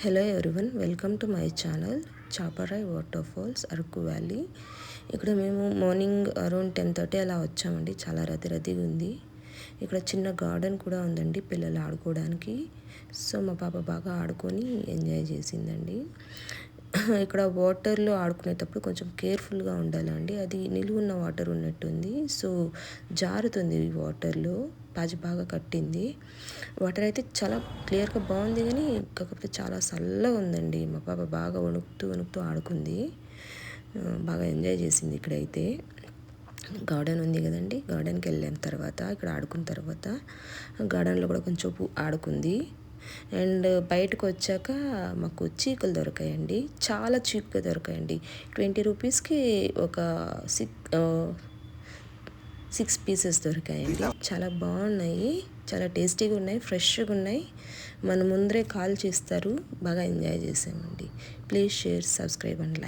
Hello everyone, welcome to my channel Chaparai waterfalls Araku valley. ఇక్కడ మేము morning around 10:30 అలా వచ్చామండి. చాలా రద్దీగా ఉంది. ఇక్కడ చిన్న గార్డెన్ కూడా ఉందండి పిల్లలు ఆడుకోవడానికి. సో మా పాప బాగా ఆడుకొని ఎంజాయ్ చేసిందండి. ఇక్కడ వాటర్లో ఆడుకునేటప్పుడు కొంచెం కేర్ఫుల్గా ఉండాలండి. అది నిలువున్న వాటర్ ఉన్నట్టుంది. సో జారుతుంది వాటర్లో. పాచి బాగా కట్టింది. వాటర్ అయితే చాలా క్లియర్గా బాగుంది, కానీ కాకపోతే చాలా చల్లగా ఉందండి. మా పాప బాగా వణుకుతూ ఆడుకుంది. బాగా ఎంజాయ్ చేసింది. ఇక్కడైతే గార్డెన్ ఉంది కదండి, గార్డెన్కి వెళ్ళిన తర్వాత ఇక్కడ ఆడుకున్న తర్వాత గార్డెన్లో కూడా కొంచెం ఆడుకుంది. అండ్ బయటకు వచ్చాక మాకు చీకులు దొరికాయండి. చాలా చీప్గా దొరికాయండి. 20 రూపీస్కి ఒక 6 పీసెస్ దొరికాయండి. చాలా బాగున్నాయి, చాలా టేస్టీగా ఉన్నాయి, ఫ్రెష్గా ఉన్నాయి. మన ముందరే కాల్ చేస్తారు. బాగా ఎంజాయ్ చేసామండి. Please share, subscribe and like.